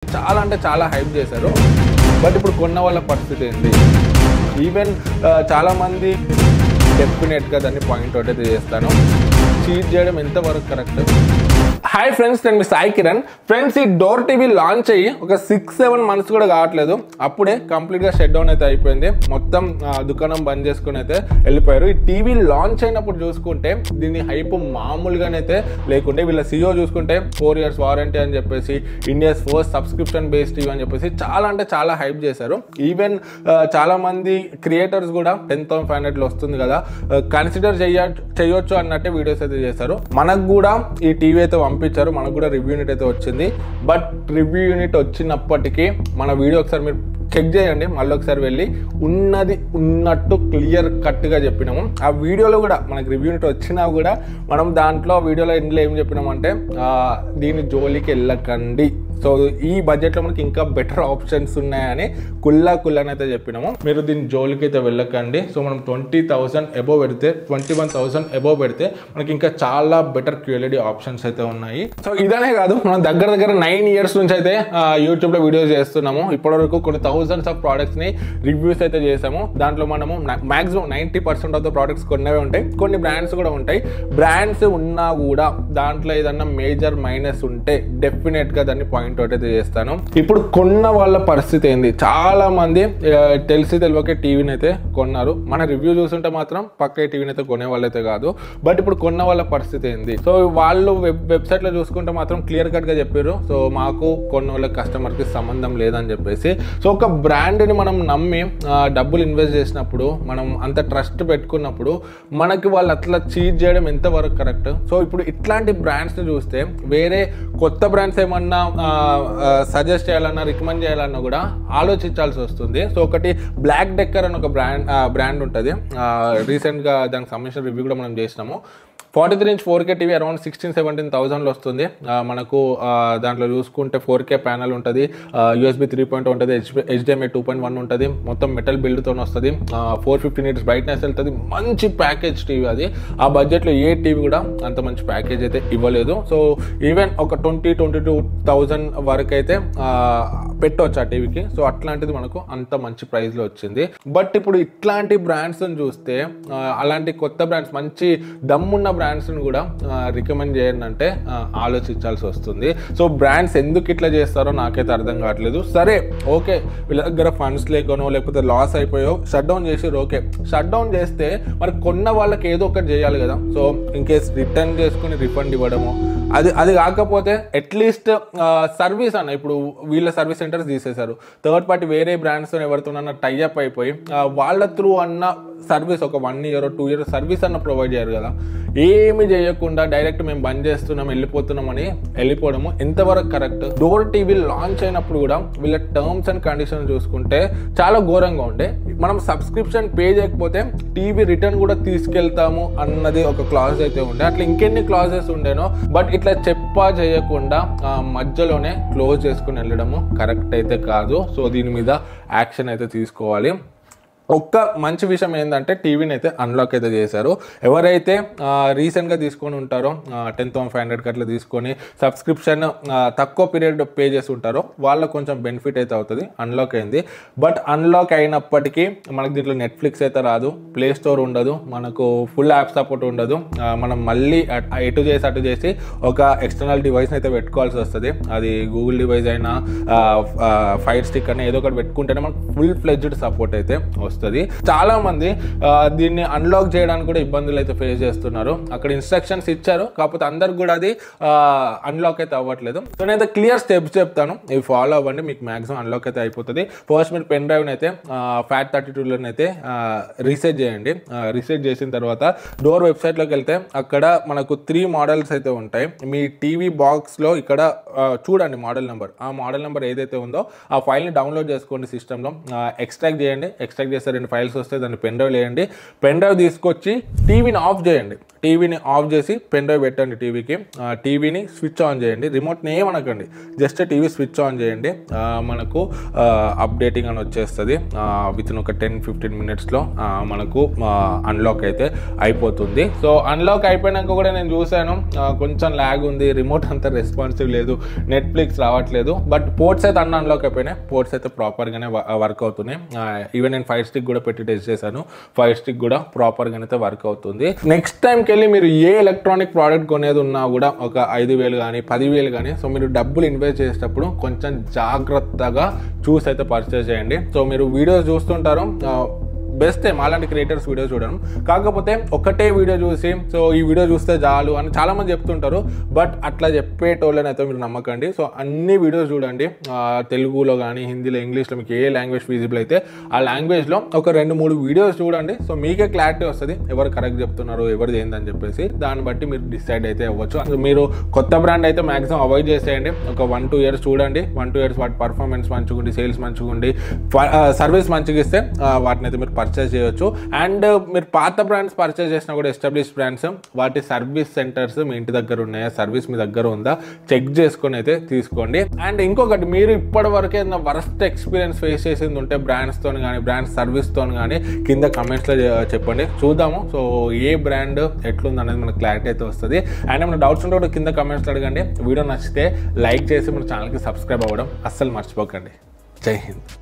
చాలా అంటే చాలా హైప్ చేశారు. బట్ ఇప్పుడు కొన్న వాళ్ళ పరిస్థితి ఏంటి? ఈవెన్ చాలామంది డెఫినెట్గా దాన్ని పాయింట్అవుట్ అయితే చేస్తాను. చీట్ చేయడం ఎంతవరకు కరెక్ట్? హాయ్ ఫ్రెండ్స్, నేను మీ సాయి కిరణ్. ఫ్రెండ్స్, ఈ డోర్ టీవీ లాంచ్ అయ్యి ఒక 6-7 మంత్స్ కూడా కావట్లేదు. అప్పుడే కంప్లీట్గా షట్ డౌన్ అయితే అయిపోయింది. మొత్తం దుకాణం బంద్ చేసుకుని అయితే వెళ్ళిపోయారు. ఈ టీవీ లాంచ్ అయినప్పుడు చూసుకుంటే దీని హైప్ మామూలుగానైతే లేకుంటే, వీళ్ళ CEO చూసుకుంటే 4 years వారంటీ అని చెప్పేసి, India's first subscription based TV అని చెప్పేసి చాలా అంటే చాలా హైప్ చేశారు. ఈవెన్ చాలా మంది క్రియేటర్స్ కూడా 10,500 వస్తుంది కదా, కన్సిడర్ చేయొచ్చు అన్నట్టే వీడియోస్ అయితే చేశారు. మనకు కూడా ఈ టీవీ అయితే పంపించారు, మనకు కూడా రివ్యూ యూనిట్ అయితే వచ్చింది. బట్ రివ్యూ యూనిట్ వచ్చినప్పటికీ మన వీడియో ఒకసారి మీరు చెక్ చేయండి, మళ్ళీ ఒకసారి వెళ్ళి ఉన్నది ఉన్నట్టు క్లియర్ కట్గా చెప్పినాము. ఆ వీడియోలో కూడా మనకి రివ్యూ యూనిట్ వచ్చినా కూడా మనం దాంట్లో వీడియోలో ఇందులో ఏం చెప్పినామంటే దీని జోలికి వెళ్ళకండి, సో ఈ బడ్జెట్లో మనకి ఇంకా బెటర్ ఆప్షన్స్ ఉన్నాయని కుళ్ళనైతే చెప్పినాము. మీరు దీని జోలికి అయితే వెళ్ళకండి. సో మనం 20,000 అబోవ్ పెడితే, 21,000 అబోవ్ పెడితే మనకి ఇంకా చాలా బెటర్ QLED ఆప్షన్స్ అయితే ఉన్నాయి. సో ఇదనే కాదు, మనం దగ్గర 9 years నుంచి అయితే యూట్యూబ్లో వీడియోస్ చేస్తున్నాము. ఇప్పటివరకు కొన్ని థౌజండ్స్ ఆఫ్ ప్రోడక్ట్స్ని రివ్యూస్ అయితే చేసాము. దాంట్లో మనము మ్యాక్సిమం 90% ఆఫ్ ద ప్రోడక్ట్స్ కొన్నవే ఉంటాయి, కొన్ని బ్రాండ్స్ కూడా ఉంటాయి. బ్రాండ్స్ ఉన్నా కూడా దాంట్లో ఏదన్నా మేజర్ మైనస్ ఉంటే డెఫినెట్గా దాన్ని పాయింట్అవుట్ అయితే చేస్తాను. ఇప్పుడు కొన్న వాళ్ళ పరిస్థితి ఏంది? చాలా మంది తెలియకే టీవీని అయితే కొన్నారు. మన రివ్యూ చూస్తుంటే మాత్రం పక్క టీవీని అయితే కొనే వాళ్ళైతే కాదు. బట్ ఇప్పుడు కొన్న వాళ్ళ పరిస్థితి ఏంది? సో వాళ్ళు వెబ్సైట్లో చూసుకుంటే మాత్రం క్లియర్ కట్గా చెప్పారు, సో మాకు కొన్న వాళ్ళ కస్టమర్కి సంబంధం లేదని చెప్పేసి. సో ఒక బ్రాండ్ని మనం నమ్మి డబ్బులు ఇన్వెస్ట్ చేసినప్పుడు, మనం అంత ట్రస్ట్ పెట్టుకున్నప్పుడు మనకి వాళ్ళు అట్లా చీట్ చేయడం ఎంతవరకు కరెక్ట్? సో ఇప్పుడు ఇట్లాంటి బ్రాండ్స్ని చూస్తే వేరే కొత్త బ్రాండ్స్ ఏమన్నా సజెస్ట్ చేయాలన్నా, రికమెండ్ చేయాలన్నా కూడా ఆలోచించాల్సి వస్తుంది. సో ఒకటి బ్లాక్ డెక్కర్ అని ఒక బ్రాండ్ ఉంటుంది. రీసెంట్గా దానికి సంబంధించిన రివ్యూ కూడా మనం చేసినాము. 43-inch 4K టీవీ అరౌండ్ 16-17,000 వస్తుంది మనకు. దాంట్లో చూసుకుంటే 4K ప్యానల్ ఉంటుంది, USB 3.0 ఉంటుంది, HDMI 2.1 ఉంటుంది, మొత్తం మెటల్ బిల్డ్తో వస్తుంది, 450 nits బ్రైట్నెస్ వెళ్తుంది. మంచి ప్యాకేజ్ టీవీ అది. ఆ బడ్జెట్లో ఏ టీవీ కూడా అంత మంచి ప్యాకేజ్ అయితే ఇవ్వలేదు. సో ఈవెన్ ఒక 20-22,000 వరకు అయితే పెట్టవచ్చు ఆ టీవీకి. సో అట్లాంటిది మనకు అంత మంచి ప్రైస్లో వచ్చింది. బట్ ఇప్పుడు ఇట్లాంటి బ్రాండ్స్ని చూస్తే, అలాంటి కొత్త బ్రాండ్స్, మంచి దమ్మున్న బ్రాండ్స్ని కూడా రికమెండ్ చేయండి అంటే ఆలోచించాల్సి వస్తుంది. సో బ్రాండ్స్ ఎందుకు ఇట్లా చేస్తారో నాకైతే అర్థం కావట్లేదు. సరే ఓకే, వీళ్ళ దగ్గర ఫండ్స్ లేకనో లేకపోతే లాస్ అయిపోయో షట్ డౌన్ చేసి, ఓకే షట్ డౌన్ చేస్తే మరి కొన్న వాళ్ళకి ఏదో ఒకటి చేయాలి కదా. సో ఇన్ కేస్ రిటర్న్ చేసుకుని రిఫండ్ ఇవ్వడము, అది కాకపోతే అట్లీస్ట్ సర్వీస్ అన్న, ఇప్పుడు వీళ్ళ సర్వీస్ సెంటర్స్ తీసేశారు, థర్డ్ పార్టీ వేరే బ్రాండ్స్తో ఎవరితోనన్నా టైఅప్ అయిపోయి వాళ్ళ త్రూ అన్న సర్వీస్ ఒక 1 year or 2 years సర్వీస్ అన్న ప్రొవైడ్ చేయరు కదా. ఏమి చేయకుండా డైరెక్ట్ మేము బంద్ చేస్తున్నాం, వెళ్ళిపోతున్నామని వెళ్ళిపోవడము ఎంతవరకు కరెక్ట్? డోర్ టీవీ లాంచ్ అయినప్పుడు కూడా వీళ్ళ టర్మ్స్ అండ్ కండిషన్స్ చూసుకుంటే చాలా ఘోరంగా ఉండే. మనం సబ్స్క్రిప్షన్ పే చేయకపోతే టీవీ రిటర్న్ కూడా తీసుకెళ్తాము అన్నది ఒక క్లాజ్ అయితే ఉండే. అట్లా ఇంకెన్ని క్లాజెస్ ఉండేనో. బట్ ఇట్లా చేయకుండా మధ్యలోనే క్లోజ్ చేసుకుని వెళ్ళడము కరెక్ట్ అయితే కాదు. సో దీని మీద యాక్షన్ అయితే తీసుకోవాలి. ఒక్క మంచి విషయం ఏంటంటే టీవీని అయితే అన్లాక్ అయితే చేశారు. ఎవరైతే రీసెంట్గా తీసుకొని ఉంటారో 10,500 అట్లా తీసుకొని సబ్స్క్రిప్షన్ తక్కువ పీరియడ్ పే చేసి ఉంటారో వాళ్ళకు కొంచెం బెనిఫిట్ అయితే అవుతుంది. అన్లాక్ అయింది. బట్ అన్లాక్ అయినప్పటికీ మనకు దీంట్లో నెట్ఫ్లిక్స్ అయితే రాదు, ప్లే స్టోర్ ఉండదు, మనకు ఫుల్ యాప్ సపోర్ట్ ఉండదు. మనం మళ్ళీ ఎటు చేసి ఒక ఎక్స్టర్నల్ డివైస్ని అయితే పెట్టుకోవాల్సి వస్తుంది. అది గూగుల్ డివైస్ అయినా ఫైర్ స్టిక్ అయినా ఏదో ఒకటి పెట్టుకుంటేనే మనకు ఫుల్ ఫ్లెడ్జ్డ్ సపోర్ట్ అయితే వస్తుంది. చాలా మంది దీన్ని అన్లాక్ చేయడానికి కూడా ఇబ్బందులు అయితే ఫేస్ చేస్తున్నారు. అక్కడ ఇన్స్ట్రక్షన్స్ ఇచ్చారు, కాకపోతే అందరికి కూడా అది అన్లాక్ అయితే అవ్వట్లేదు. సో నేను క్లియర్ స్టెప్స్ చెప్తాను, ఇవి ఫాలో అవ్వండి, మీకు మాక్సిమం అన్లాక్ అయితే అయిపోతుంది. ఫస్ట్ మీరు పెన్ డ్రైవ్ని అయితే FAT32లోని అయితే రీసెట్ చేయండి. రీసెట్ చేసిన తర్వాత డోర్ వెబ్సైట్లోకి వెళ్తే అక్కడ మనకు 3 మోడల్స్ అయితే ఉంటాయి. మీ టీవీ బాక్స్లో ఇక్కడ చూడండి మోడల్ నెంబర్. ఆ మోడల్ నెంబర్ ఏదైతే ఉందో ఆ ఫైల్ని డౌన్లోడ్ చేసుకోండి సిస్టంలో, ఎక్స్ట్రాక్ట్ చేయండి. ఎక్స్ట్రాక్ట్ చేస్తే వస్తే 2 ఫైల్స్ వస్తే దాన్ని పెన్ డ్రైవ్ వేయండి. పెన్ డ్రైవ్ తీసుకొచ్చి టీవీని ఆఫ్ చేయండి. టీవీని ఆఫ్ చేసి పెన్ డ్రైవ్ పెట్టండి టీవీకి. టీవీని స్విచ్ ఆన్ చేయండి. రిమోట్ని ఏమనకండి, జస్ట్ టీవీ స్విచ్ ఆన్ చేయండి. మనకు అప్డేటింగ్ అని వచ్చేస్తుంది. వితిన్ ఒక 10-15 మినిట్స్లో మనకు అన్లాక్ అయితే అయిపోతుంది. సో అన్లాక్ అయిపోయినాక కూడా నేను చూశాను కొంచెం ల్యాగ్ ఉంది, రిమోట్ అంతా రెస్పాన్సివ్ లేదు, నెట్ఫ్లిక్స్ రావట్లేదు. బట్ పోర్ట్స్ అయితే అన్లాక్ అయిపోయినాయి, పోర్ట్స్ అయితే ప్రాపర్గానే వర్క్ అవుతున్నాయి. ఈవెన్ నేను ఫైర్ స్టిక్ కూడా పెట్టి టెస్ట్ చేశాను, ఫైర్ స్టిక్ కూడా ప్రాపర్గానే అయితే వర్క్ అవుతుంది. నెక్స్ట్ టైంకి వెళ్ళి మీరు ఏ ఎలక్ట్రానిక్ ప్రోడక్ట్ కొనేది ఉన్నా కూడా ఒక 5,000 కానీ 10,000 కానీ, సో మీరు డబ్బులు ఇన్వెస్ట్ చేసేటప్పుడు కొంచెం జాగ్రత్తగా చూసి అయితే పర్చేస్ చేయండి. సో మీరు వీడియోస్ చూస్తుంటారు, బెస్ట్ మాలాంటి క్రియేటర్స్ వీడియో చూడడం, కాకపోతే ఒకటే వీడియో చూసి సో ఈ వీడియో చూస్తే చాలు అని చాలామంది చెప్తుంటారు. బట్ అట్లా చెప్పేటోళ్ళని అయితే మీరు నమ్మకండి. సో అన్ని వీడియోస్ చూడండి, తెలుగులో కానీ హిందీలో ఇంగ్లీష్లో మీకు ఏ లాంగ్వేజ్ ఫీజిబుల్ అయితే ఆ లాంగ్వేజ్లో ఒక 2-3 వీడియోస్ చూడండి. సో మీకే క్లారిటీ వస్తుంది ఎవరు కరెక్ట్ చెప్తున్నారు, ఎవరిది ఏందని చెప్పేసి. దాన్ని బట్టి మీరు డిసైడ్ అయితే అవ్వచ్చు. మీరు కొత్త బ్రాండ్ అయితే మ్యాక్సిమం అవాయిడ్ చేసేయండి. ఒక 1-2 ఇయర్స్ చూడండి, 1-2 ఇయర్స్ వాటి పర్ఫార్మెన్స్ మంచిగా ఉండి, సేల్స్ మంచిగా ఉండి, సర్వీస్ మంచిగా ఇస్తే వాటిని అయితే మీరు పర్చేస్ చేయొచ్చు. అండ్ మీరు పాత బ్రాండ్స్ పర్చేస్ చేసినా కూడా ఎస్టాబ్లిష్ బ్రాండ్స్, వాటి సర్వీస్ సెంటర్స్ మీ ఇంటి దగ్గర ఉన్నాయా, సర్వీస్ మీ దగ్గర ఉందా చెక్ చేసుకొని అయితే తీసుకోండి. అండ్ ఇంకొకటి, మీరు ఇప్పటి వరకు ఏదైనా వరస్ట్ ఎక్స్పీరియన్స్ ఫేస్ చేసింది ఉంటే బ్రాండ్స్తో కానీ బ్రాండ్ సర్వీస్తో కానీ కింద కమెంట్స్లో చెప్పండి, చూద్దాము. సో ఏ బ్రాండ్ ఎట్లుంది అనేది మనకు క్లారిటీ అయితే వస్తుంది. అండ్ మన డౌట్స్ ఉంటే కూడా కింద కమెంట్స్లో అడగండి. వీడియో నచ్చితే లైక్ చేసి మన ఛానల్కి సబ్స్క్రైబ్ అవ్వడం అస్సలు మర్చిపోకండి. జై హింద్.